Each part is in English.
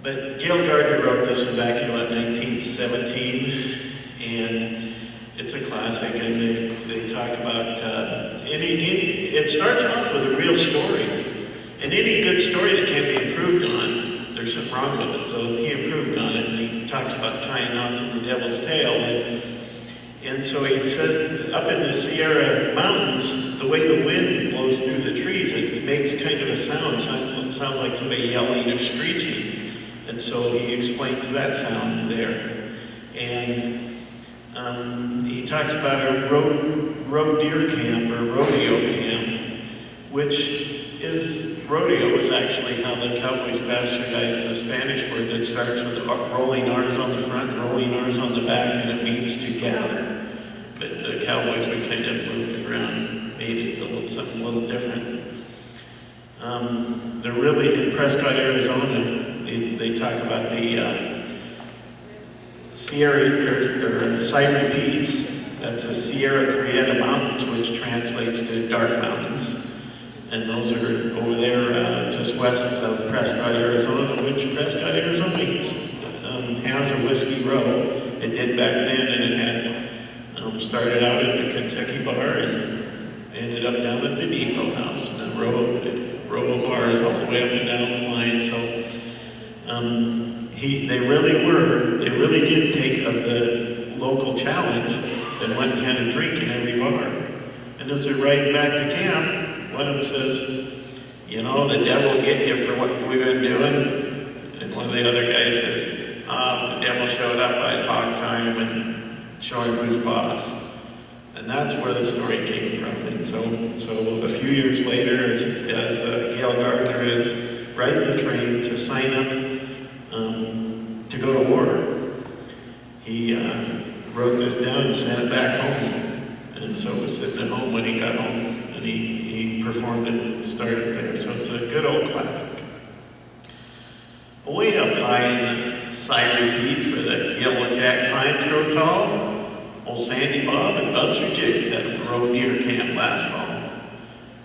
But Gail Gardner wrote this back in about 1917, and it's a classic, and they talk about, it starts off with a real story, and any good story that can be improved on, there's something wrong with it, so he improved on it, and he talks about tying knots in the devil's tail, and so he says, up in the Sierra Mountains, the way the wind blows through the trees, it makes kind of a sound, sounds like somebody yelling or screeching, and so he explains that sound there, and he talks about a road deer camp or rodeo camp, which is, rodeo is actually how the cowboys bastardized the Spanish word that starts with rolling R's on the front, rolling R's on the back, and it means to gather. But the cowboys would kind of move it around, made it something a little different. They're really, in Prescott, Arizona, they talk about the Sierry, or Sierry Peaks. That's the Sierra Prieta Mountains, which translates to dark mountains. And those are over there just west of Prescott, Arizona, which Prescott, Arizona has a whiskey row. It did back then, and it had started out at the Kentucky bar and ended up down at the Depot House, and a row of bars all the way up and down the line. So they really did take up the local challenge and went and had a drink in every bar. And as they're riding back to camp, one of them says, you know, the devil will get you for what we've been doing. And one of the other guys says, the devil showed up by hog time and show him who's boss. And that's where the story came from. And so a few years later, as Gail Gardner is riding the train to sign up to go to war, he wrote this down and sent it back home. And so it was sitting at home when he got home, and he performed it and started there. So it's a good old classic. Way up high in the Sierra Peaks where the yellow jack pines grow tall, old Sandy Bob and Buster Jiggs had a road deer camp last fall.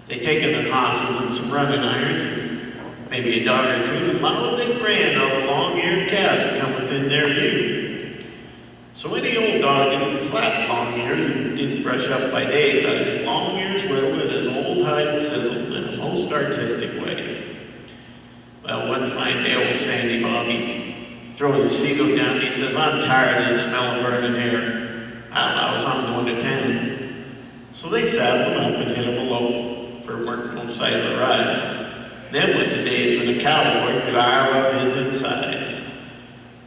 They taken their hosses and some running irons, and maybe a dog or two, and loud big brand on the long-eared calves that come within their view. So any old dog didn't flap long ears and didn't brush up by day, got his long ears whittled and his old hide sizzled in a most artistic way. Well, one fine day, old Sandy Bobby throws his seagull down and he says, I'm tired of this smell of burning hair. I allows I'm going to town. So they saddled him up and hit him a lope for working on the side of the ride. Them was the days when a cowboy could iron up his insides.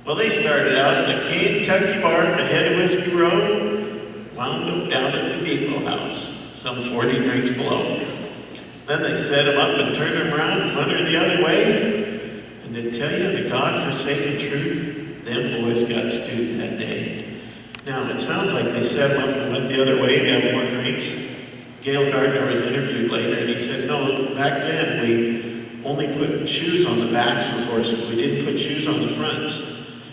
Well, they started out in the Kentucky bar at the head of Whiskey Road, wound up down at the Depot House, some 40 drinks below. Then they set him up and turned him around and went the other way. And to tell you the God-forsaken truth, them boys got stewed that day. Now, it sounds like they set him up and went the other way to have more drinks. Gail Gardner was interviewed later, and he said, no, back then we only put shoes on the backs of horses. We didn't put shoes on the fronts.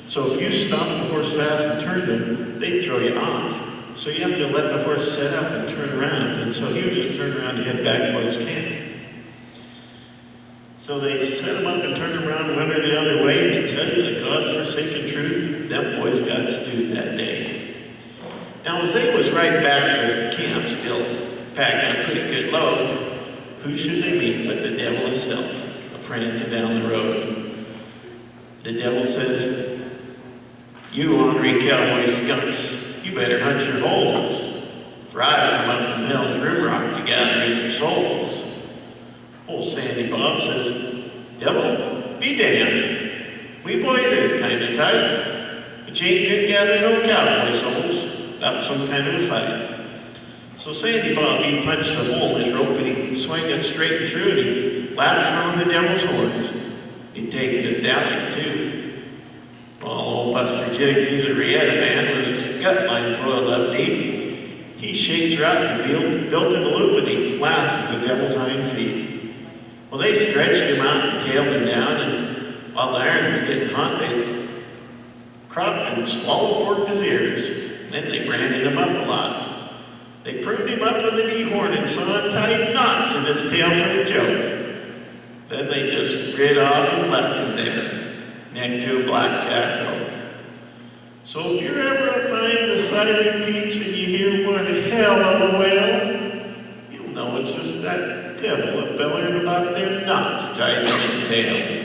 So if you stopped the horse fast and turned him, they'd throw you off. So you have to let the horse set up and turn around. And so he would just turn around and head back towards camp. So they set him up and turned him around and went the other way. And to tell you the God-forsaken truth, them boys got stewed that day. Now as they was riding back to camp, still packing a pretty good load, who should they meet but the devil himself, a-prancing down the road. The devil says, you ornery cowboy skunks, you better hunt your holes, for I've come up from hell's rim rock to gather in your souls. Old Sandy Bob says, devil, be damned. We boys is kind of tight, but you ain't good gathering no cowboy souls without some kind of a fight. So Sandy Bob, he punched a hole in his rope and he swung it straight and true and he lapped around the devil's horns. He'd taken his dallies too. Well, old Buster Jiggs, he's a Rieta man with his gut line coiled up deep. He shakes her out and built in a loop and he lasses the devil's hind feet. Well, they stretched him out and tailed him down, and while the iron was getting hot, they cropped and swallowed forked his ears. Then they branded him up a lot. They pruned him up with an e-horn and saw tight knots in his tail for a joke. Then they just rid off and left him there. next to a blackjack oak. So if you're ever up behind the Sierry Peaks and you hear one hell of a wail, you'll know it's just that devil a bellowing about their nuts tied in his tail.